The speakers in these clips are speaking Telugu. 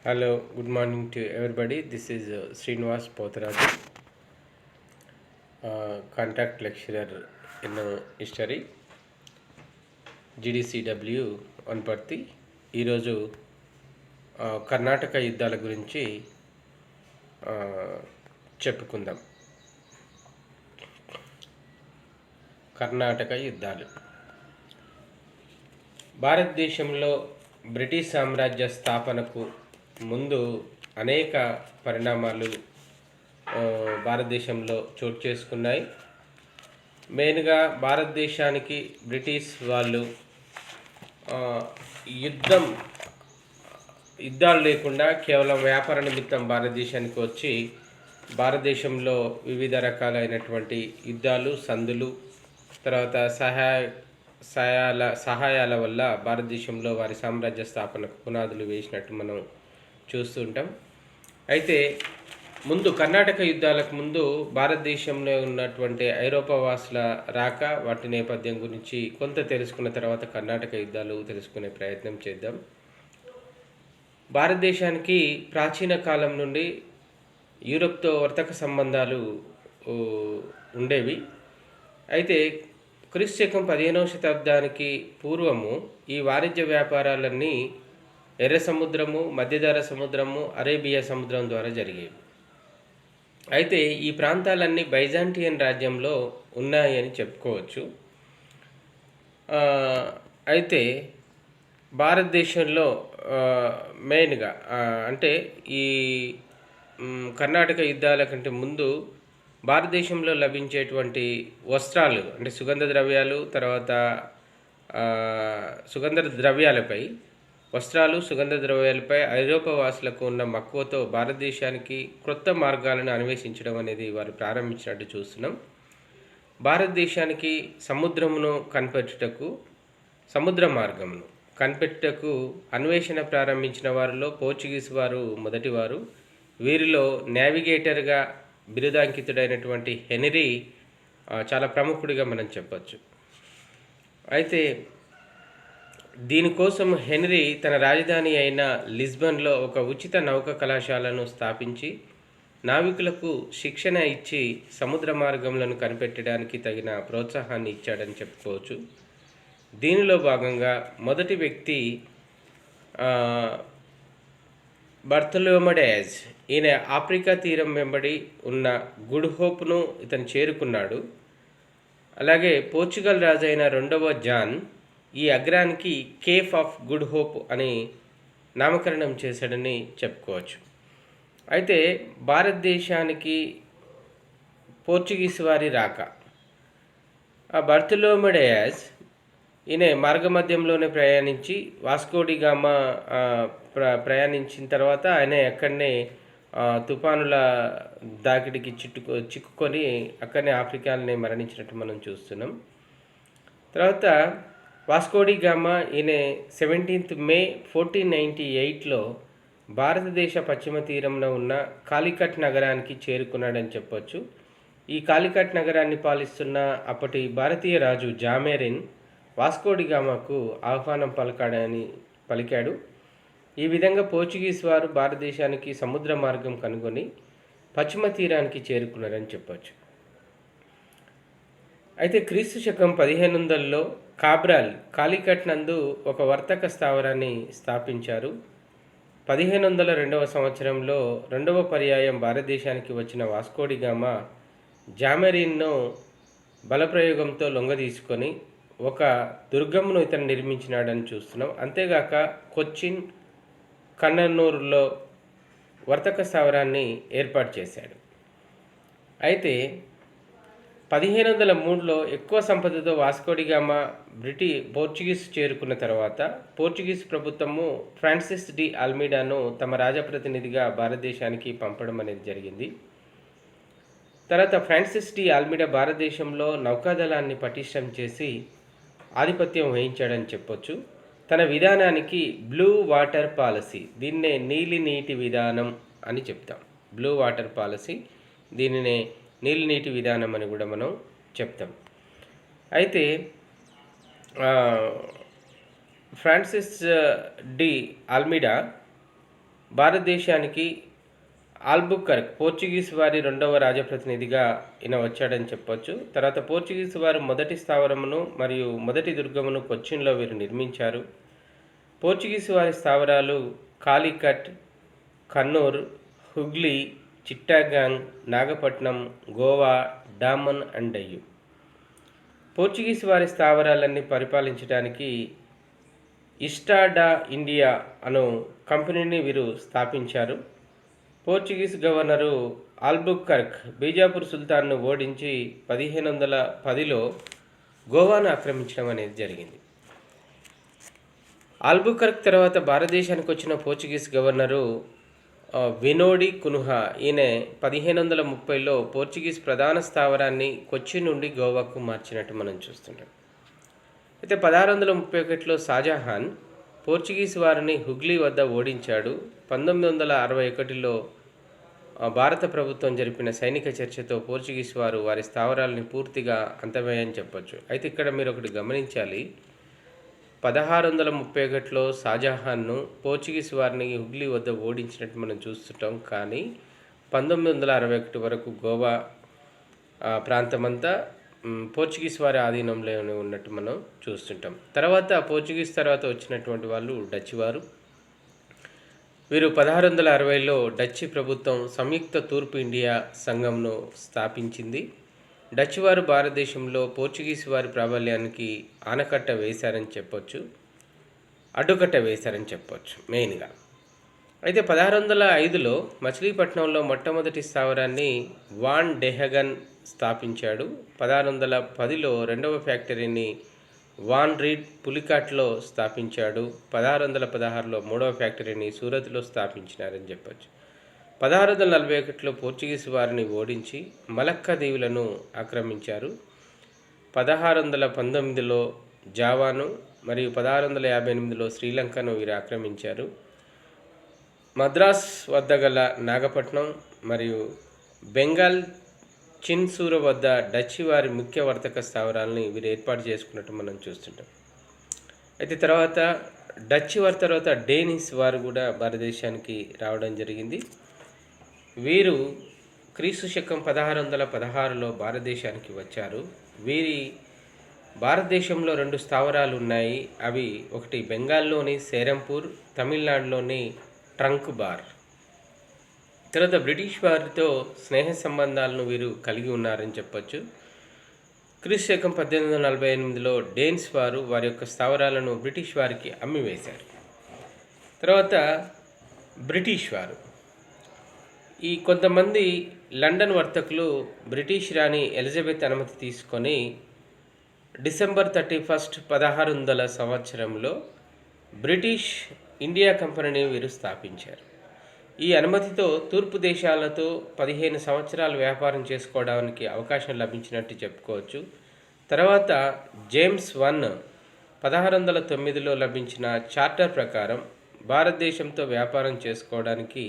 Hello, good morning to everybody. This is Srinivas Potharaju, contact lecturer in history, GDCW Wanaparthy. ఈరోజు కర్ణాటక యుద్ధాల గురించి చెప్పుకుందాం. కర్ణాటక యుద్ధాలు భారతదేశంలో బ్రిటిష్ సామ్రాజ్య స్థాపనకు ముందు అనేక పరిణామాలు భారతదేశంలో చోటు చేసుకున్నాయి. మెయిన్గా భారతదేశానికి బ్రిటిష్ వాళ్ళు యుద్ధాలు లేకుండా కేవలం వ్యాపార నిమిత్తం భారతదేశానికి వచ్చి భారతదేశంలో వివిధ రకాలైనటువంటి యుద్ధాలు, సందులు, తర్వాత సహాయాల వల్ల భారతదేశంలో వారి సామ్రాజ్య స్థాపనకు పునాదులు వేసినట్టు మనం చూస్తుంటాం. అయితే ముందు కర్ణాటక యుద్ధాలకు ముందు భారతదేశంలో ఉన్నటువంటి ఐరోపా వాసుల రాక, వాటి నేపథ్యం గురించి కొంత తెలుసుకున్న తర్వాత కర్ణాటక యుద్ధాలు తెలుసుకునే ప్రయత్నం చేద్దాం. భారతదేశానికి ప్రాచీన కాలం నుండి యూరప్తో వర్తక సంబంధాలు ఉండేవి. అయితే క్రీస్తు శకం 15వ శతాబ్దానికి పూర్వము ఈ వాణిజ్య వ్యాపారాలన్నీ ఎర్ర సముద్రము, మధ్యధరా సముద్రము, అరేబియా సముద్రం ద్వారా జరిగేవి. అయితే ఈ ప్రాంతాలన్నీ బైజాంటియన్ రాజ్యంలో ఉన్నాయని చెప్పుకోవచ్చు. అయితే భారతదేశంలో మెయిన్గా అంటే ఈ కర్ణాటక యుద్ధాల కంటే ముందు భారతదేశంలో లభించేటువంటి వస్త్రాలు అంటే సుగంధ ద్రవ్యాలు, తర్వాత సుగంధ ద్రవ్యాలపై ఐరోపా వాసులకు ఉన్న మక్కువతో భారతదేశానికి క్రొత్త మార్గాలను అన్వేషించడం అనేది వారు ప్రారంభించినట్టు చూస్తున్నాం. భారతదేశానికి సముద్ర మార్గమును కనిపెట్టుటకు అన్వేషణ ప్రారంభించిన వారిలో పోర్చుగీస్ వారు మొదటివారు. వీరిలో నావిగేటర్గా బిరుదాంకితుడైనటువంటి హెనరీ చాలా ప్రముఖుడిగా మనం చెప్పచ్చు. అయితే దీనికోసం హెనరీ తన రాజధాని అయిన లిస్బన్లో ఒక ఉచిత నౌక కళాశాలను స్థాపించి నావికులకు శిక్షణ ఇచ్చి సముద్ర మార్గములను కనిపెట్టడానికి తగిన ప్రోత్సాహాన్ని ఇచ్చాడని చెప్పుకోవచ్చు. దీనిలో భాగంగా మొదటి వ్యక్తి బర్తలోమెడేజ్. ఈయన ఆఫ్రికా తీరం వెంబడి ఉన్న గుడ్ హోప్ను ఇతను చేరుకున్నాడు. అలాగే పోర్చుగల్ రాజు అయిన 2వ జాన్ ఈ అగ్రానికి కేప్ ఆఫ్ గుడ్ హోప్ అని నామకరణం చేశాడని చెప్పుకోవచ్చు. అయితే భారతదేశానికి పోర్చుగీస్ వారి రాక, ఆ బర్తలోమెడేజ్ ఈయన మార్గమధ్యంలోనే ప్రయాణించి వాస్కోడిగామా ప్రయాణించిన తర్వాత ఆయన ఎక్కడనే తుఫానుల దాకిడికి చిక్కుకొని అక్కడనే ఆఫ్రికాలోనే మరణించినట్టు మనం చూస్తున్నాం. తర్వాత వాస్కోడిగామా ఈయన 17th May 1498లో భారతదేశ పశ్చిమ తీరంలో ఉన్న కాలికట్ నగరానికి చేరుకున్నాడని చెప్పొచ్చు. ఈ కాలికట్ నగరాన్ని పాలిస్తున్న అప్పటి భారతీయ రాజు జామెరిన్ వాస్కోడిగామాకు ఆహ్వానం పలికాడు. ఈ విధంగా పోర్చుగీస్ వారు భారతదేశానికి సముద్ర మార్గం కనుగొని పశ్చిమ తీరానికి చేరుకున్నారని చెప్పచ్చు. అయితే క్రీస్తు శకం 1500లో కాబ్రాల్ కాలికట్ నందు ఒక వర్తక స్థావరాన్ని స్థాపించారు. 1502వ సంవత్సరంలో 2వ పర్యాయం భారతదేశానికి వచ్చిన వాస్కోడిగామా జామెరిన్ను బలప్రయోగంతో లొంగదీసుకొని ఒక దుర్గమును ఇతను నిర్మించినాడని చూస్తున్నాం. అంతేగాక కొచ్చిన్, కన్నన్నూరులో వర్తక స్థావరాన్ని ఏర్పాటు చేశాడు. అయితే 1503లో ఎక్కువ సంపదతో వాస్కోడిగామా పోర్చుగీస్ చేరుకున్న తర్వాత పోర్చుగీస్ ప్రభుత్వము ఫ్రాన్సిస్ డి ఆల్మీడాను తమ రాజప్రతినిధిగా భారతదేశానికి పంపడం అనేది జరిగింది. తర్వాత ఫ్రాన్సిస్ డి ఆల్మీడా భారతదేశంలో నౌకాదళాన్ని పటిష్టం చేసి ఆధిపత్యం వహించాడని చెప్పొచ్చు. తన విధానానికి బ్లూ వాటర్ పాలసీ, దీన్నే నీలి నీటి విధానం అని చెప్తాం. బ్లూ వాటర్ పాలసీ, దీనినే నీలి నీటి విధానం అని కూడా మనం చెప్తాం. అయితే ఫ్రాన్సిస్ డి ఆల్మీడా భారతదేశానికి ఆల్బుకర్క్ పోర్చుగీస్ వారి రెండవ రాజప్రతినిధిగా ఈయన వచ్చాడని చెప్పొచ్చు. తర్వాత పోర్చుగీస్ వారు మొదటి స్థావరమును మరియు మొదటి దుర్గమును కొచ్చిన్లో వీరు నిర్మించారు. పోర్చుగీస్ వారి స్థావరాలు కాలికట్, కన్నూర్, హుగ్లీ, చిట్టాగాంగ్, నాగపట్నం, గోవా, డామన్ అండ్ డయ్యు. పోర్చుగీస్ వారి స్థావరాలన్నీ పరిపాలించడానికి ఇస్టాడా ఇండియా అను కంపెనీని వీరు స్థాపించారు. పోర్చుగీస్ గవర్నరు ఆల్బుకర్క్ బీజాపూర్ సుల్తాన్ను ఓడించి 1510లో గోవాను ఆక్రమించడం అనేది జరిగింది. ఆల్బుకర్క్ తర్వాత భారతదేశానికి వచ్చిన పోర్చుగీస్ గవర్నరు వినోడి కునుహా. ఈయన 1530లో పోర్చుగీస్ ప్రధాన స్థావరాన్ని కొచ్చి నుండి గోవాకు మార్చినట్టు మనం చూస్తుంటాం. అయితే 1631లో షాజహాన్ పోర్చుగీస్ వారిని హుగ్లీ వద్ద ఓడించాడు. 1961లో భారత ప్రభుత్వం జరిపిన సైనిక చర్చతో పోర్చుగీస్ వారు వారి స్థావరాలని పూర్తిగా అంతమయ్యని చెప్పొచ్చు. అయితే ఇక్కడ మీరు ఒకటి గమనించాలి. 1631లో షాజహాన్ను పోర్చుగీస్ వారిని హుగ్లీ వద్ద ఓడించినట్టు మనం చూస్తుంటాం. కానీ 1961 వరకు గోవా ప్రాంతమంతా పోర్చుగీస్ వారి ఆధీనంలోనే ఉన్నట్టు మనం చూస్తుంటాం. తర్వాత పోర్చుగీస్ తర్వాత వచ్చినటువంటి వాళ్ళు డచ్ వారు. వీరు 1660లో డచ్ ప్రభుత్వం సంయుక్త తూర్పు ఇండియా సంఘంను స్థాపించింది. డచ్ వారు భారతదేశంలో పోర్చుగీస్ వారి ప్రాబల్యానికి ఆనకట్ట వేశారని చెప్పొచ్చు, అడ్డుకట్ట వేశారని చెప్పొచ్చు మెయిన్గా. అయితే 1605లో మచిలీపట్నంలో మొట్టమొదటి స్థావరాన్ని వాన్ డెహగన్ స్థాపించాడు. 1610లో రెండవ ఫ్యాక్టరీని వాన్ రీడ్ పులికాట్లో స్థాపించాడు. 1616లో మూడవ ఫ్యాక్టరీని సూరత్లో స్థాపించినారని చెప్పచ్చు. 1641లో పోర్చుగీస్ వారిని ఓడించి మలక్కా దీవులను ఆక్రమించారు. 1619లో జావాను మరియు 1658లో శ్రీలంకను వీరు ఆక్రమించారు. మద్రాస్ వద్ద గల నాగపట్నం మరియు బెంగాల్ చిన్సూర వద్ద డచ్ వారి ముఖ్య వర్తక స్థావరాలని వీరు ఏర్పాటు చేసుకున్నట్టు మనం చూస్తుంటాం. అయితే తర్వాత డచ్ వారి తర్వాత డేనిస్ వారు కూడా భారతదేశానికి రావడం జరిగింది. వీరు క్రీస్తు శకం 1616లో భారతదేశానికి వచ్చారు. వీరి భారతదేశంలో 2 స్థావరాలు ఉన్నాయి. అవి ఒకటి బెంగాల్లోని సేరంపూర్, తమిళనాడులోని ట్రంక్ బార్. తర్వాత బ్రిటిష్ వారితో స్నేహ సంబంధాలను వీరు కలిగి ఉన్నారని చెప్పొచ్చు. క్రీస్తు శకం 1848లో డేన్స్ వారు వారి యొక్క స్థావరాలను బ్రిటిష్ వారికి అమ్మివేశారు. తర్వాత బ్రిటిష్ వారు ఈ కొంతమంది లండన్ వర్తకులు బ్రిటిష్ రాణి ఎలిజబెత్ అనుమతి తీసుకొని డిసెంబర్ 31, 1600 సంవత్సరంలో బ్రిటిష్ ఇండియా కంపెనీని వీరు స్థాపించారు. ఈ అనుమతితో తూర్పు దేశాలతో 15 సంవత్సరాలు వ్యాపారం చేసుకోవడానికి అవకాశం లభించినట్టు చెప్పుకోవచ్చు. తర్వాత జేమ్స్ 1 1609లో లభించిన చార్టర్ ప్రకారం భారతదేశంతో వ్యాపారం చేసుకోవడానికి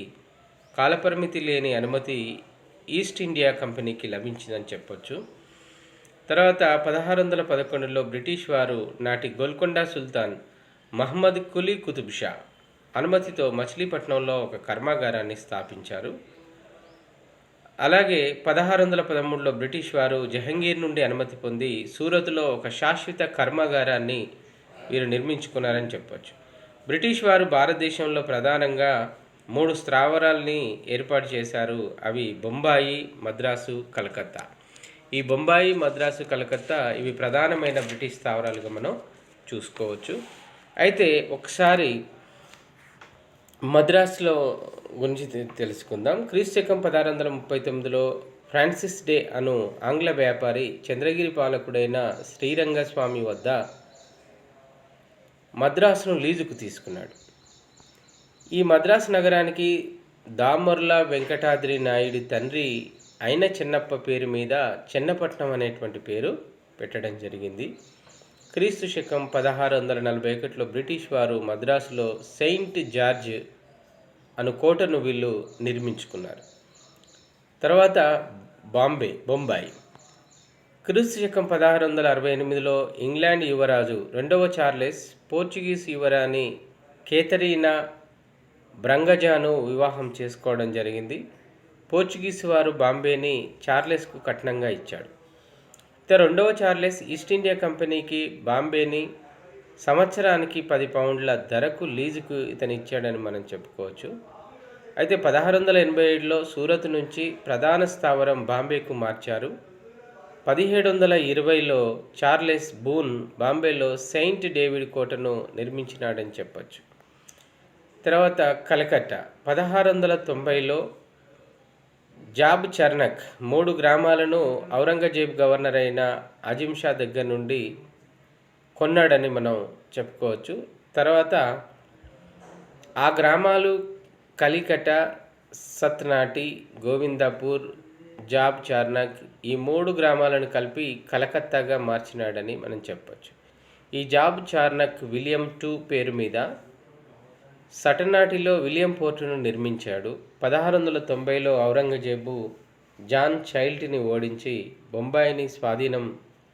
కాలపరిమితి లేని అనుమతి ఈస్ట్ ఇండియా కంపెనీకి లభించిందని చెప్పొచ్చు. తర్వాత 1611లో బ్రిటిష్ వారు నాటి గోల్కొండ సుల్తాన్ మహమ్మద్ కులీ కుతుబ్ షా అనుమతితో మచిలీపట్నంలో ఒక కర్మాగారాన్ని స్థాపించారు. అలాగే 1613లో బ్రిటిష్ వారు జహంగీర్ నుండి అనుమతి పొంది సూరత్లో ఒక శాశ్వత కర్మాగారాన్ని వీరు నిర్మించుకున్నారని చెప్పొచ్చు. బ్రిటిష్ వారు భారతదేశంలో ప్రధానంగా 3 స్థావరాల్ని ఏర్పాటు చేశారు. అవి బొంబాయి, మద్రాసు, కలకత్తా. ఈ బొంబాయి, మద్రాసు, కలకత్తా ఇవి ప్రధానమైన బ్రిటిష్ స్థావరాలుగా మనం చూసుకోవచ్చు. అయితే ఒకసారి మద్రాసులో గురించి తెలుసుకుందాం. క్రీస్తు శకం 1639లో ఫ్రాన్సిస్ డే అను ఆంగ్ల వ్యాపారి చంద్రగిరి పాలకుడైన శ్రీరంగస్వామి వద్ద మద్రాసును లీజుకు తీసుకున్నాడు. ఈ మద్రాసు నగరానికి దామర్ల వెంకటాద్రి నాయుడి తండ్రి అయిన చెన్నప్ప పేరు మీద చెన్నపట్నం అనేటువంటి పేరు పెట్టడం జరిగింది. క్రీస్తు శకం 1641లో బ్రిటిష్ వారు మద్రాసులో సెయింట్ జార్జ్ అను కోటను వీళ్ళు నిర్మించుకున్నారు. తర్వాత బొంబాయి క్రీస్తు శకం 1668లో ఇంగ్లాండ్ యువరాజు 2వ చార్లెస్ పోర్చుగీస్ యువరాణి కేథరీనా బ్రంగజాను వివాహం చేసుకోవడం జరిగింది. పోర్చుగీస్ వారు బాంబేని చార్లెస్కు కట్నంగా ఇచ్చాడు. రెండవ చార్లెస్ ఈస్ట్ ఇండియా కంపెనీకి బాంబేని సంవత్సరానికి 10 పౌండ్ల ధరకు లీజుకు ఇతను ఇచ్చాడని మనం చెప్పుకోవచ్చు. అయితే 1687లో సూరత్ నుంచి ప్రధాన స్థావరం బాంబేకు మార్చారు. 1720లో చార్లెస్ బూన్ బాంబేలో సెయింట్ డేవిడ్ కోటను నిర్మించినాడని చెప్పచ్చు. తర్వాత కలకత్తా 1690లో జాబ్ చర్నక్ 3 గ్రామాలను ఔరంగజేబ్ గవర్నర్ అయిన అజిమ్ షా దగ్గర నుండి కొన్నాడని మనం చెప్పుకోవచ్చు. తర్వాత ఆ గ్రామాలు కలికట, సత్నాటి, గోవిందపూర్, జాబ్ చార్నక్ ఈ 3 గ్రామాలను కలిపి కలకత్తాగా మార్చినాడని మనం చెప్పచ్చు. ఈ జాబ్ చార్నక్ విలియం II పేరు మీద సటనాటిలో విలియం పోర్టును నిర్మించాడు. 1690లో ఔరంగజేబు జాన్ చైల్డ్ని ఓడించి బొంబాయిని స్వాధీనం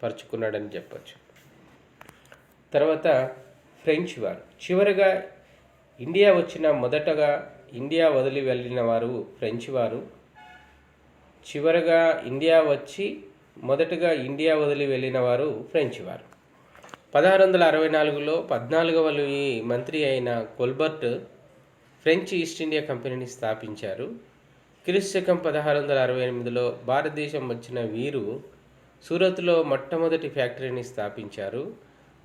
పరుచుకున్నాడని చెప్పచ్చు. తర్వాత ఫ్రెంచ్ వారు చివరగా ఇండియా వదిలి వెళ్ళిన వారు ఫ్రెంచ్ వారు. మొదటగా ఇండియా వదిలి వెళ్ళిన వారు ఫ్రెంచ్ వారు. 1664లో 14వ లూయి మంత్రి అయిన కొల్బర్ట్ ఫ్రెంచ్ ఈస్ట్ ఇండియా కంపెనీని స్థాపించారు. క్రీస్తుశకం 1668లో భారతదేశం వచ్చిన వీరు సూరత్లో మొట్టమొదటి ఫ్యాక్టరీని స్థాపించారు.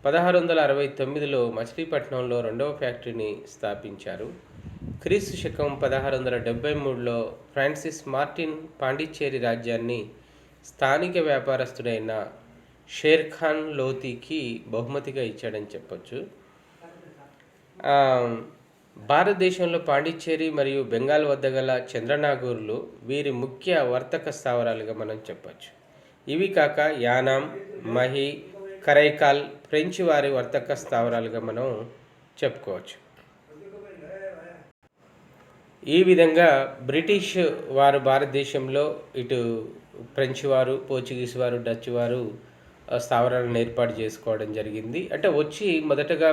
1669లో మచిలీపట్నంలో రెండవ ఫ్యాక్టరీని స్థాపించారు. క్రీస్తుశకం 1673లో ఫ్రాన్సిస్ మార్టిన్ పాండిచ్చేరి రాజ్యాన్ని స్థానిక వ్యాపారస్తుడైన షేర్ ఖాన్ లోతీకి బహుమతిగా ఇచ్చాడని చెప్పచ్చు. భారతదేశంలో పాండిచ్చేరి మరియు బెంగాల్ వద్ద గల చంద్రనాగూర్లు వీరి ముఖ్య వర్తక స్థావరాలుగా మనం చెప్పచ్చు. ఇవి కాక యానాం, మహి, కరైకాల్ ఫ్రెంచ్ వారి వర్తక స్థావరాలుగా మనం చెప్పుకోవచ్చు. ఈ విధంగా బ్రిటిష్ వారు భారతదేశంలో ఇటు ఫ్రెంచ్ వారు, పోర్చుగీస్ వారు, డచ్ వారు స్థావరాలను ఏర్పాటు చేసుకోవడం జరిగింది. అంటే వచ్చి మొదటగా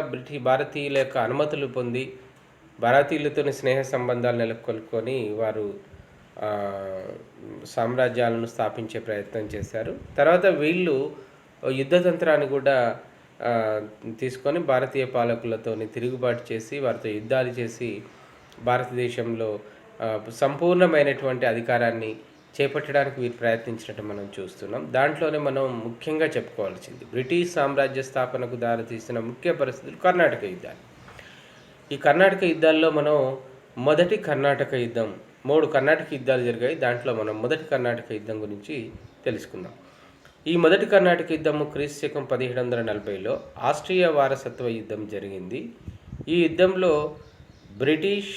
భారతీయుల యొక్క అనుమతులు పొంది భారతీయులతో స్నేహ సంబంధాలు నెలకొల్పుకొని వారు సామ్రాజ్యాలను స్థాపించే ప్రయత్నం చేశారు. తర్వాత వీళ్ళు యుద్ధతంత్రాన్ని కూడా తీసుకొని భారతీయ పాలకులతో తిరుగుబాటు చేసి వారితో యుద్ధాలు చేసి భారతదేశంలో సంపూర్ణమైనటువంటి అధికారాన్ని చేపట్టడానికి వీరు ప్రయత్నించినట్టు మనం చూస్తున్నాం. దాంట్లోనే మనం ముఖ్యంగా చెప్పుకోవాల్సింది బ్రిటిష్ సామ్రాజ్య స్థాపనకు దారితీసిన ముఖ్య పరిస్థితులు కర్ణాటక యుద్ధాలు. ఈ కర్ణాటక యుద్ధాల్లో మనం మొదటి కర్ణాటక యుద్ధం 3 కర్ణాటక యుద్ధాలు జరిగాయి. దాంట్లో మనం మొదటి కర్ణాటక యుద్ధం గురించి తెలుసుకుందాం. ఈ మొదటి కర్ణాటక యుద్ధము క్రీస్తుశకం 1740లో ఆస్ట్రియా వారసత్వ యుద్ధం జరిగింది. ఈ యుద్ధంలో బ్రిటిష్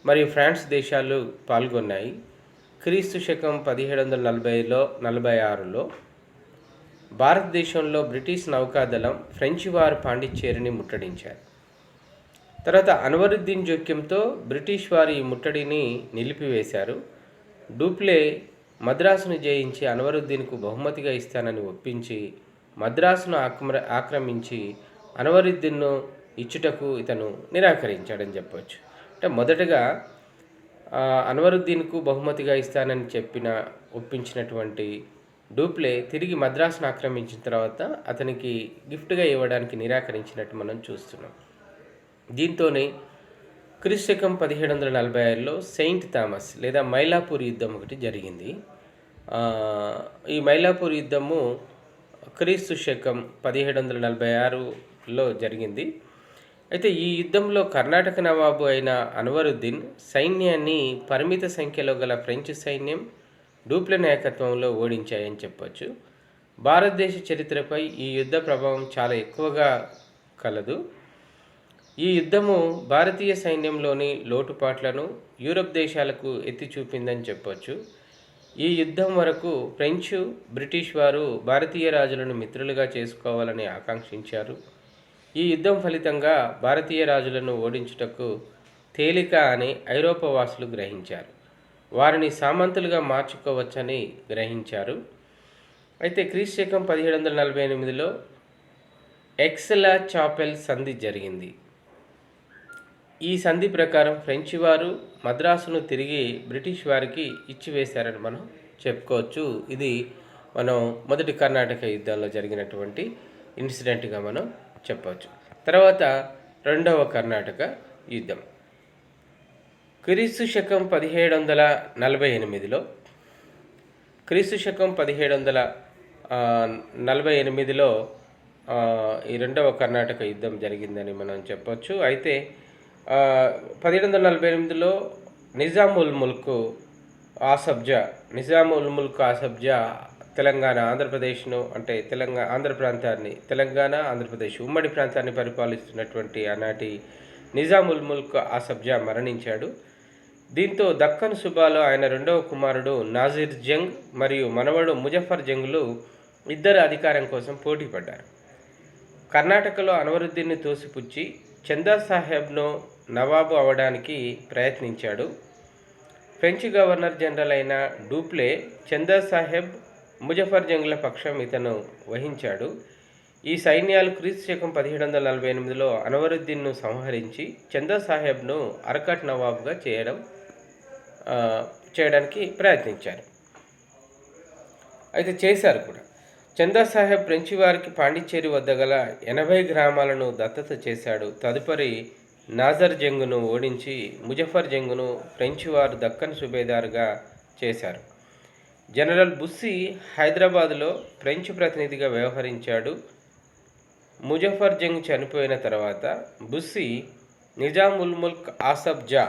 మరియు ఫ్రాన్స్ దేశాలు పాల్గొన్నాయి. క్రీస్తుశకం 1746లో భారతదేశంలో బ్రిటిష్ నౌకాదళం ఫ్రెంచ్ వారు పాండిచ్చేరిని ముట్టడించారు. తర్వాత అన్వరుద్దీన్ జోక్యంతో బ్రిటిష్ వారు ఈ ముట్టడిని నిలిపివేశారు. డూప్లే మద్రాసును జయించి అన్వరుద్దీన్కు బహుమతిగా ఇస్తానని ఒప్పించి మద్రాసును ఆక్రమించి అన్వరుద్దీన్ను ఇచ్చుటకు ఇతను నిరాకరించాడని చెప్పవచ్చు. అంటే మొదటగా అన్వరుద్దీన్కు బహుమతిగా ఇస్తానని ఒప్పించినటువంటి డూప్లే తిరిగి మద్రాసును ఆక్రమించిన తర్వాత అతనికి గిఫ్ట్గా ఇవ్వడానికి నిరాకరించినట్టు మనం చూస్తున్నాం. దీంతోనే క్రీస్తుశకం 1746లో సెయింట్ థామస్ లేదా మైలాపూర్ యుద్ధం ఒకటి జరిగింది. ఈ మైలాపూర్ యుద్ధము క్రీస్తుశకం 1746లో జరిగింది. అయితే ఈ యుద్ధంలో కర్ణాటక నవాబు అయిన అన్వరుద్దీన్ సైన్యాన్ని పరిమిత సంఖ్యలో గల ఫ్రెంచ్ సైన్యం డూప్లే నాయకత్వంలో ఓడించాయని చెప్పవచ్చు. భారతదేశ చరిత్రపై ఈ యుద్ధ ప్రభావం చాలా ఎక్కువగా కలదు. ఈ యుద్ధము భారతీయ సైన్యంలోని లోటుపాట్లను యూరప్ దేశాలకు ఎత్తి చూపిందని చెప్పవచ్చు. ఈ యుద్ధం వరకు ఫ్రెంచ్, బ్రిటిష్ వారు భారతీయ రాజులను మిత్రులుగా చేసుకోవాలని ఆకాంక్షించారు. ఈ యుద్ధం ఫలితంగా భారతీయ రాజులను ఓడించుటకు తేలిక అని ఐరోపా వాసులు గ్రహించారు. వారిని సామంతులుగా మార్చుకోవచ్చని గ్రహించారు. అయితే క్రీస్తుశకం 1748లో ఎక్సెలా చాపెల్ సంధి జరిగింది. ఈ సంధి ప్రకారం ఫ్రెంచి వారు మద్రాసును తిరిగి బ్రిటిష్ వారికి ఇచ్చివేశారని మనం చెప్పుకోవచ్చు. ఇది మనం మొదటి కర్ణాటక యుద్ధంలో జరిగినటువంటి ఇన్సిడెంట్గా మనం చెప్పవచ్చు. తర్వాత రెండవ కర్ణాటక యుద్ధం క్రీస్తు శకం 1748లో క్రీస్తు శకం 1748లో ఈ రెండవ కర్ణాటక యుద్ధం జరిగిందని మనం చెప్పొచ్చు. అయితే 1748లో నిజాముల్ ముల్క్ ఆసబ్జా తెలంగాణ ఆంధ్రప్రదేశ్ను అంటే ఆంధ్ర ప్రాంతాన్ని తెలంగాణ ఆంధ్రప్రదేశ్ ఉమ్మడి ప్రాంతాన్ని పరిపాలిస్తున్నటువంటి ఆనాటి నిజాముల్ ముల్క్ ఆసబ్జా మరణించాడు. దీంతో దక్కన్ సుబాలో ఆయన రెండవ కుమారుడు నాజిర్ జంగ్ మరియు మనవడు ముజఫర్ జంగ్లు ఇద్దరు అధికారం కోసం పోటీ పడ్డారు. కర్ణాటకలో అన్వరుద్దీన్ని తోసిపుచ్చి చందా సాహెబ్ను నవాబు అవడానికి ప్రయత్నించాడు. ఫ్రెంచ్ గవర్నర్ జనరల్ అయిన డూప్లే చందా సాహెబ్ ముజఫర్ జంగ్ల పక్షం ఇతను వహించాడు. ఈ సైన్యాలు క్రీస్తు శకం 1748లో అన్వరుద్దీన్ను సంహరించి చందా సాహెబ్ను అరకట్ నవాబుగా చేయడానికి ప్రయత్నించారు. అయితే చేశారు కూడా. చందా సాహెబ్ ఫ్రెంచి వారికి పాండిచ్చేరి వద్ద గల 80 గ్రామాలను దత్తత చేశాడు. తదుపరి నాజర్ జంగును ఓడించి ముజఫర్ జంగును ఫ్రెంచి వారు దక్కన్ సుబేదార్గా చేశారు. జనరల్ బుస్సీ హైదరాబాదులో ఫ్రెంచ్ ప్రతినిధిగా వ్యవహరించాడు. ముజఫర్ జంగ్ చనిపోయిన తర్వాత బుస్సీ నిజాముల్ ముల్క్ ఆసబ్జా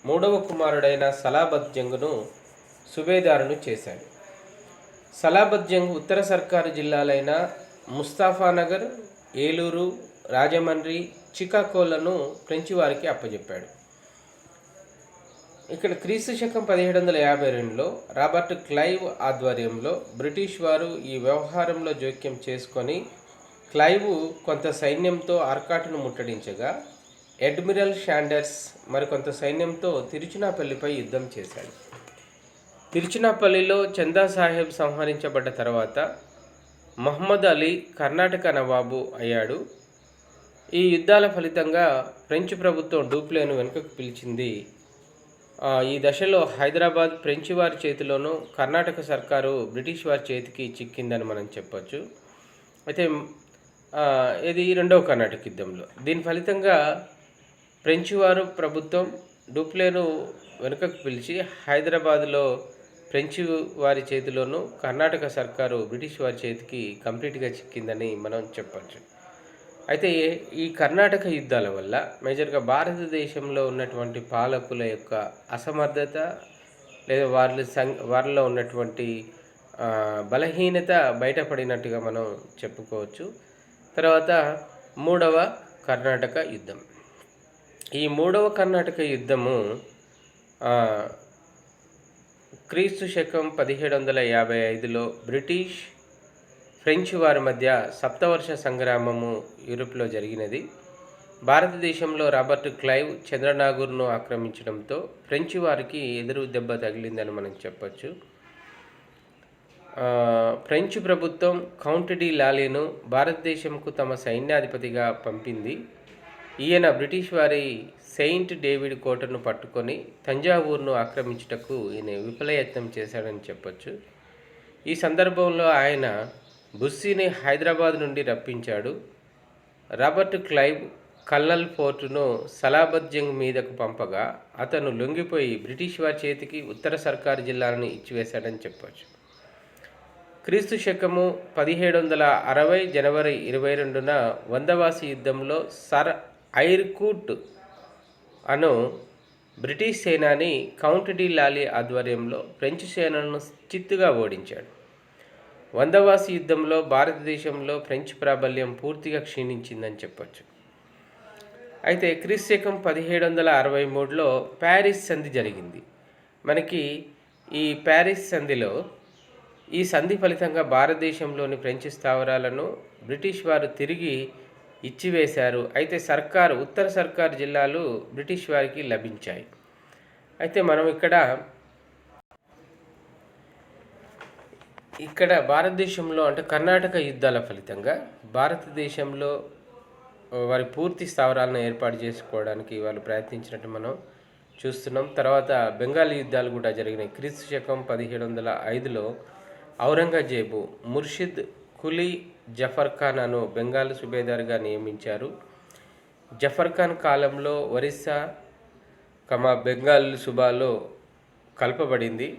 మూడవ కుమారుడైన సలాబత్ జంగ్ను సుబేదారును చేశాడు. సలాబత్ జంగ్ ఉత్తర సర్కారు జిల్లాలైన ముస్తాఫానగర్, ఏలూరు, రాజమండ్రి, చికాగోలను ఫ్రెంచి వారికి అప్పజెప్పాడు. ఇక్కడ క్రీస్తు శకం 1752లో రాబర్ట్ క్లైవ్ ఆధ్వర్యంలో బ్రిటిష్ వారు ఈ వ్యవహారంలో జోక్యం చేసుకొని క్లైవ్ కొంత సైన్యంతో ఆర్కాటును ముట్టడించగా అడ్మిరల్ షాండర్స్ మరికొంత సైన్యంతో తిరుచునాపల్లిపై యుద్ధం చేశాడు. తిరుచునాపల్లిలో చందా సాహెబ్ సంహరించబడ్డ తర్వాత మహమ్మద్ అలీ కర్ణాటక నవాబు అయ్యాడు. ఈ యుద్ధాల ఫలితంగా ఫ్రెంచ్ ప్రభుత్వం డూప్లేను వెనుకకు పిలిచింది. ఈ దశలో హైదరాబాద్ ఫ్రెంచి వారి చేతిలోనూ కర్ణాటక సర్కారు బ్రిటిష్ వారి చేతికి చిక్కిందని మనం చెప్పొచ్చు. అయితే ఇది రెండవ కర్ణాటక యుద్ధంలో దీని ఫలితంగా ఫ్రెంచి వారు ప్రభుత్వం డూప్లేను వెనుకకు పిలిచి హైదరాబాదులో ఫ్రెంచి వారి చేతిలోనూ కర్ణాటక సర్కారు బ్రిటిష్ వారి చేతికి కంప్లీట్గా చిక్కిందని మనం చెప్పచ్చు. అయితే ఈ కర్ణాటక యుద్ధాల వల్ల మేజర్గా భారతదేశంలో ఉన్నటువంటి పాలకుల యొక్క అసమర్థత లేదా వారిలో ఉన్నటువంటి బలహీనత బయటపడినట్టుగా మనం చెప్పుకోవచ్చు. తర్వాత మూడవ కర్ణాటక యుద్ధం. ఈ మూడవ కర్ణాటక యుద్ధము క్రీస్తు శకం 1755లో బ్రిటిష్ ఫ్రెంచ్ వారి మధ్య సప్తవర్ష సంగ్రామము యూరోప్లో జరిగినది. భారతదేశంలో రాబర్ట్ క్లైవ్ చంద్రనాగూర్ను ఆక్రమించడంతో ఫ్రెంచ్ వారికి ఎదురు దెబ్బ తగిలిందని మనం చెప్పచ్చు. ఫ్రెంచ్ ప్రభుత్వం కౌంట్ డి లాలీను భారతదేశంకు తమ సైన్యాధిపతిగా పంపింది. ఈయన బ్రిటిష్ వారి సెయింట్ డేవిడ్ కోటను పట్టుకొని తంజావూరును ఆక్రమించుటకు ఈయన విఫలయత్నం చేశాడని చెప్పొచ్చు. ఈ సందర్భంలో ఆయన బుస్సీని హైదరాబాద్ నుండి రప్పించాడు. రాబర్ట్ క్లైవ్ కల్నల్ ఫోర్టును సలాబత్ జంగ్ మీదకు పంపగా అతను లొంగిపోయి బ్రిటిష్ వారి చేతికి ఉత్తర సర్కారు జిల్లాలను ఇచ్చివేశాడని చెప్పొచ్చు. క్రీస్తు శకము 1760 జనవరి 22న వందవాసి యుద్ధంలో సర్ ఐర్కూట్ అను బ్రిటిష్ సేనాని కౌంట్ డి లాలీ ఆధ్వర్యంలో ఫ్రెంచ్ సేనలను చిత్తుగా ఓడించాడు. వందవాసి యుద్ధంలో భారతదేశంలో ఫ్రెంచ్ ప్రాబల్యం పూర్తిగా క్షీణించిందని చెప్పొచ్చు. అయితే క్రీస్తు శకం 1763లో ప్యారిస్ సంధి జరిగింది. మనకి ఈ ప్యారిస్ సంధిలో ఈ సంధి ఫలితంగా భారతదేశంలోని ఫ్రెంచ్ స్థావరాలను బ్రిటిష్ వారు తిరిగి ఇచ్చివేశారు. అయితే ఉత్తర సర్కారు జిల్లాలు బ్రిటిష్ వారికి లభించాయి. అయితే మనం ఇక్కడ భారతదేశంలో అంటే కర్ణాటక యుద్ధాల ఫలితంగా భారతదేశంలో వారి పూర్తి స్థావరాలను ఏర్పాటు చేసుకోవడానికి వాళ్ళు ప్రయత్నించినట్టు మనం చూస్తున్నాం. తర్వాత బెంగాల్ యుద్ధాలు కూడా జరిగినాయి. క్రీస్తు శకం 1705లో ఔరంగజేబు ముర్షిద్ కులీ జఫర్ ఖాన్ అను బెంగాల్ సుబేదార్గా నియమించారు. జఫర్ ఖాన్ కాలంలో ఒరిస్సా బెంగాల్ సుబాలో కలపబడింది.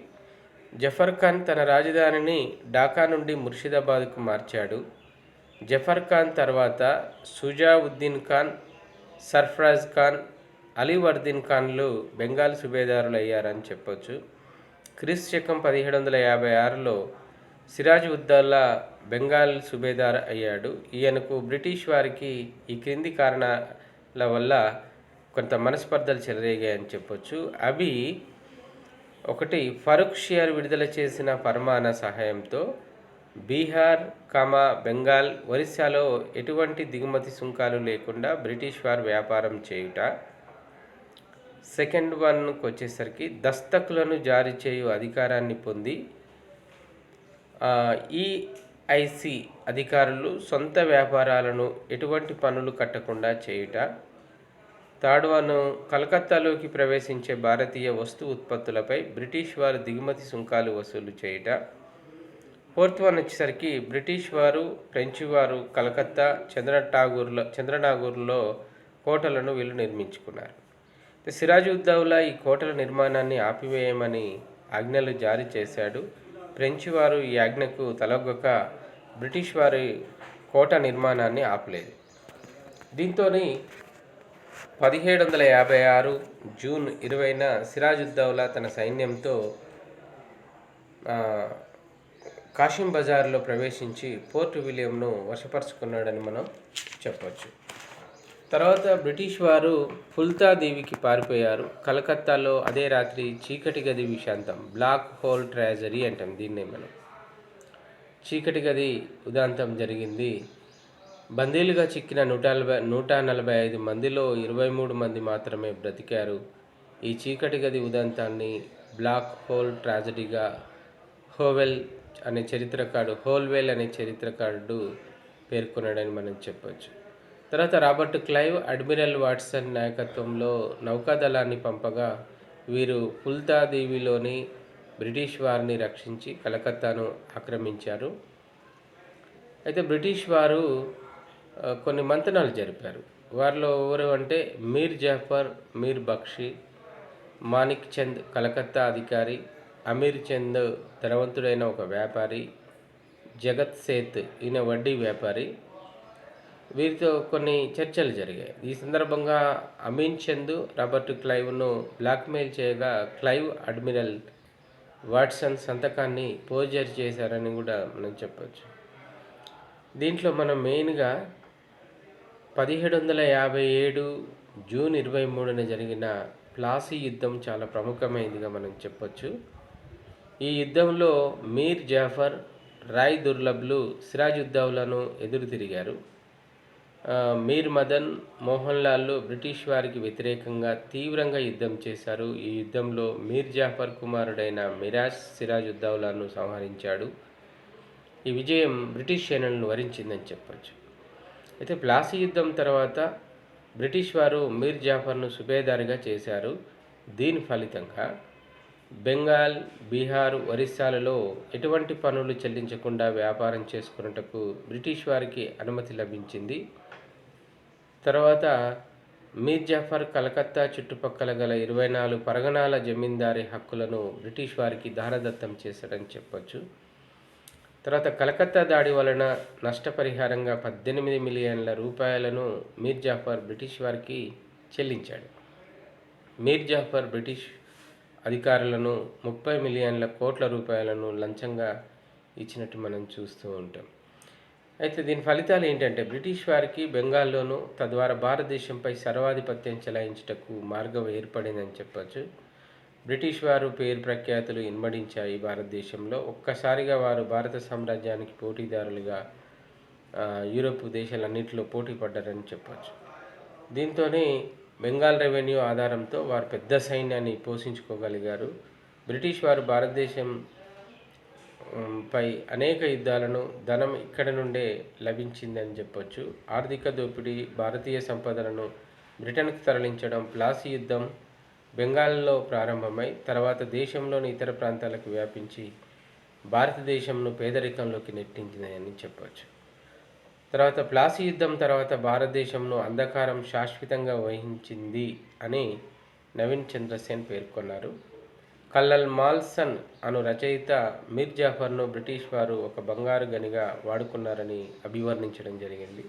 జఫర్ ఖాన్ తన రాజధానిని ఢాకా నుండి ముర్షిదాబాద్కు మార్చాడు. జఫర్ ఖాన్ తర్వాత సుజావుద్దీన్ ఖాన్, సర్ఫరాజ్ ఖాన్, అలీవర్దీన్ ఖాన్లు బెంగాల్ సుబేదారులు అయ్యారని చెప్పొచ్చు. క్రీస్తు శకం 1756లో సిరాజ్ ఉద్దౌలా బెంగాల్ సుబేదార్ అయ్యాడు. ఈయనకు బ్రిటిష్ వారికి ఈ క్రింది కారణాల వల్ల కొంత మనస్పర్ధలు చెలరేగాయని చెప్పొచ్చు. అవి ఒకటి, ఫరూక్ షియర్ విడుదల చేసిన ఫర్మానా సహాయంతో బీహార్, బెంగాల్, ఒరిస్సాలో ఎటువంటి దిగుమతి సుంకాలు లేకుండా బ్రిటిష్ వారు వ్యాపారం చేయుట. సెకండ్ వన్కి వచ్చేసరికి దస్తకులను జారీ చేయు అధికారాన్ని పొంది ఈఐసి అధికారులు సొంత వ్యాపారాలను ఎటువంటి పన్నులు కట్టకుండా చేయుట. థర్డ్ వన్, కలకత్తాలోకి ప్రవేశించే భారతీయ వస్తు ఉత్పత్తులపై బ్రిటిష్ వారు దిగుమతి సుంకాలు వసూలు చేయుట. ఫోర్త్ వన్ వచ్చేసరికి బ్రిటిష్ వారు, ఫ్రెంచి వారు కలకత్తా, చంద్రనాగూర్లో కోటలను వీళ్ళు నిర్మించుకున్నారు. సిరాజ్ ఉద్దౌలా ఈ కోటల నిర్మాణాన్ని ఆపివేయమని ఆజ్ఞలు జారీ చేశాడు. ఫ్రెంచి వారు ఈ ఆజ్ఞకు తలొగ్గక బ్రిటిష్ వారి కోట నిర్మాణాన్ని ఆపలేదు. దీంతో 1756 జూన్ 20న సిరాజ్ ఉద్దౌలా తన సైన్యంతో కాశీం బజార్లో ప్రవేశించి పోర్ట్ విలియంను వశపరుచుకున్నాడని మనం చెప్పవచ్చు. తర్వాత బ్రిటిష్ వారు ఫుల్తా దీవికి పారిపోయారు. కలకత్తాలో అదే రాత్రి చీకటి గది విషాంతం, బ్లాక్ హోల్ ట్రాజడీ అంటాం దీన్నే మనం. చీకటి గది ఉదాంతం జరిగింది. బందీలుగా చిక్కిన 145 మందిలో 23 మంది మాత్రమే బ్రతికారు. ఈ చీకటి గది ఉదంతాన్ని బ్లాక్ హోల్ ట్రాజడీగా హోల్వెల్ అనే చరిత్రకారుడు పేర్కొన్నాడని మనం చెప్పొచ్చు. తర్వాత రాబర్ట్ క్లైవ్, అడ్మిరల్ వాట్సన్ నాయకత్వంలో నౌకాదళాన్ని పంపగా వీరు ఫుల్తా దీవిలోని బ్రిటిష్ వారిని రక్షించి కలకత్తాను ఆక్రమించారు. అయితే బ్రిటిష్ వారు కొన్ని మంతనాలు జరిపారు. వారిలో ఎవరు అంటే మీర్ జాఫర్, మీర్ బక్షి, మాణిక్ చంద్ కలకత్తా అధికారి, అమీర్ చంద్ ధనవంతుడైన ఒక వ్యాపారి, జగత్ సేత్ ఈయన వడ్డీ వ్యాపారి, వీరితో కొన్ని చర్చలు జరిగాయి. ఈ సందర్భంగా అమీన్ చంద్ రాబర్ట్ క్లైవ్ను బ్లాక్మెయిల్ చేయగా క్లైవ్ అడ్మిరల్ వాట్సన్ సంతకాన్ని పోర్జరీ చేశారని కూడా మనం చెప్పవచ్చు. దీంట్లో మనం మెయిన్గా 1757 జూన్ 23న జరిగిన ప్లాసీ యుద్ధం చాలా ప్రముఖమైనదిగా మనం చెప్పొచ్చు. ఈ యుద్ధంలో మీర్ జాఫర్, రాయ్ దుర్లభ్లు సిరాజ్ ఉద్దౌలాను ఎదురు తిరిగారు. మీర్ మదన్, మోహన్ లాల్లు బ్రిటిష్ వారికి వ్యతిరేకంగా తీవ్రంగా యుద్ధం చేశారు. ఈ యుద్ధంలో మీర్ జాఫర్ కుమారుడైన మిరాజ్ సిరాజ్ ఉద్దౌలాను సంహరించాడు. ఈ విజయం బ్రిటిష్ సేనలను వరించిందని చెప్పచ్చు. అయితే ప్లాసీ యుద్ధం తర్వాత బ్రిటిష్ వారు మీర్ జాఫర్ను సుబేదారిగా చేశారు. దీని ఫలితంగా బెంగాల్, బీహార్, ఒరిస్సాలలో ఎటువంటి పన్నులు చెల్లించకుండా వ్యాపారం చేసుకున్నటకు బ్రిటిష్ వారికి అనుమతి లభించింది. తర్వాత మీర్ జాఫర్ కలకత్తా చుట్టుపక్కల గల 24 పరగణాల జమీందారీ హక్కులను బ్రిటిష్ వారికి దారదత్తం చేశాడని చెప్పొచ్చు. తర్వాత కలకత్తా దాడి వలన నష్టపరిహారంగా 18 మిలియన్ల రూపాయలను మీర్ జాఫర్ బ్రిటిష్ వారికి చెల్లించాడు. మీర్ జాఫర్ బ్రిటిష్ అధికారులను 30 మిలియన్ల కోట్ల రూపాయలను లంచంగా ఇచ్చినట్టు మనం చూస్తూ ఉంటాం. అయితే దీని ఫలితాలు ఏంటంటే బ్రిటిష్ వారికి బెంగాల్లోనూ తద్వారా భారతదేశంపై సర్వాధిపత్యం చెలాయించుటకు మార్గం ఏర్పడిందని చెప్పచ్చు. బ్రిటిష్ వారు పేరు ప్రఖ్యాతులు ఇన్మడించాయి భారతదేశంలో. ఒక్కసారిగా వారు భారత సామ్రాజ్యానికి పోటీదారులుగా యూరోప్ దేశాలన్నింటిలో పోటీ పడ్డారని చెప్పచ్చు. దీంతోనే బెంగాల్ రెవెన్యూ ఆధారంతో వారు పెద్ద సైన్యాన్ని పోషించుకోగలిగారు. బ్రిటిష్ వారు భారతదేశం పై అనేక యుద్ధాలను ధనం ఇక్కడ నుండే లభించిందని చెప్పొచ్చు. ఆర్థిక దోపిడీ, భారతీయ సంపదలను బ్రిటన్కు తరలించడం, ప్లాసీ యుద్ధం బెంగాల్లో ప్రారంభమై తర్వాత దేశంలోని ఇతర ప్రాంతాలకు వ్యాపించి భారతదేశంను పేదరికంలోకి నెట్టించిందని చెప్పొచ్చు. తర్వాత ప్లాసీ యుద్ధం తర్వాత భారతదేశంను అంధకారం శాశ్వతంగా వహించింది అని నవీన్ చంద్రసేన్ పేర్కొన్నారు. కల్లల్ మాల్సన్ అను రచయిత మీర్ జాఫర్ను బ్రిటిష్ వారు ఒక బంగారు గనిగా వాడుకున్నారని అభివర్ణించడం జరిగింది.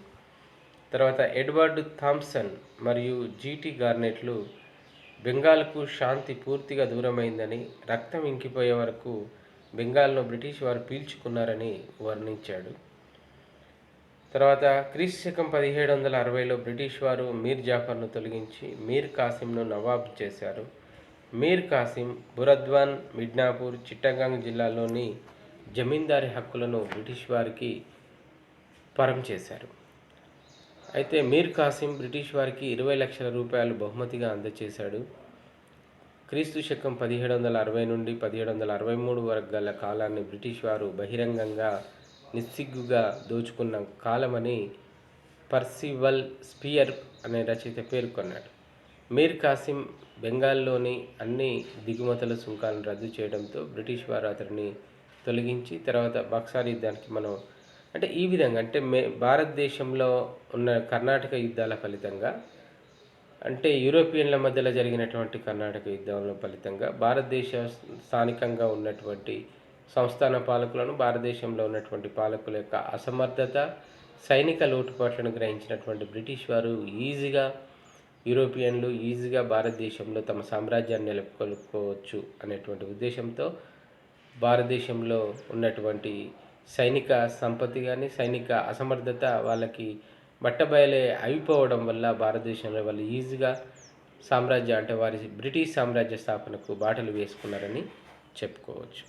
తర్వాత ఎడ్వర్డ్ థామ్సన్ మరియు జీటీ గార్నెట్లు బెంగాల్కు శాంతి పూర్తిగా దూరమైందని, రక్తం ఇంకిపోయే వరకు బెంగాల్ను బ్రిటిష్ వారు పీల్చుకున్నారని వర్ణించాడు. తర్వాత క్రీస్తు 1760లో బ్రిటిష్ వారు మీర్ జాఫర్ను తొలగించి మీర్ కాసింను నవాబ్ చేశారు. మీర్ కాసిం బురద్వాన్, మిడ్నాపూర్, చిట్టగాంగ్ జిల్లాల్లోని జమీందారీ హక్కులను బ్రిటిష్ వారికి పరం చేశారు. అయితే మీర్ కాసిం బ్రిటిష్ వారికి 20 లక్షల రూపాయలు బహుమతిగా అందజేశాడు. క్రీస్తు శకం 1760 నుండి 1763 వరకు గల కాలాన్ని బ్రిటిష్ వారు బహిరంగంగా నిస్సిగ్గుగా దోచుకున్న కాలమని పర్సివల్ స్పియర్ అనే రచయిత పేర్కొన్నాడు. మీర్ కాసిం బెంగాల్లోని అన్ని దిగుమతుల సుంకాలను రద్దు చేయడంతో బ్రిటిష్ వారు అతడిని తొలగించి తర్వాత బక్సార్ యుద్ధానికి అంటే ఈ విధంగా అంటే భారతదేశంలో ఉన్న కర్ణాటక యుద్ధాల ఫలితంగా అంటే యూరోపియన్ల మధ్యలో జరిగినటువంటి కర్ణాటక యుద్ధంలో ఫలితంగా భారతదేశ స్థానికంగా ఉన్నటువంటి సంస్థాన పాలకులను, భారతదేశంలో ఉన్నటువంటి పాలకుల యొక్క అసమర్థత, సైనిక లోటుపాట్లను గ్రహించినటువంటి బ్రిటిష్ వారు యూరోపియన్లు ఈజీగా భారతదేశంలో తమ సామ్రాజ్యాన్ని నెలకొల్పుకోవచ్చు అనేటువంటి ఉద్దేశంతో భారతదేశంలో ఉన్నటువంటి సైనిక సంపత్తి కానీ, సైనిక అసమర్థత వాళ్ళకి బట్టబయలే అయిపోవడం వల్ల భారతదేశంలో వాళ్ళు ఈజీగా అంటే వారి బ్రిటిష్ సామ్రాజ్య స్థాపనకు బాటలు వేసుకున్నారని చెప్పుకోవచ్చు.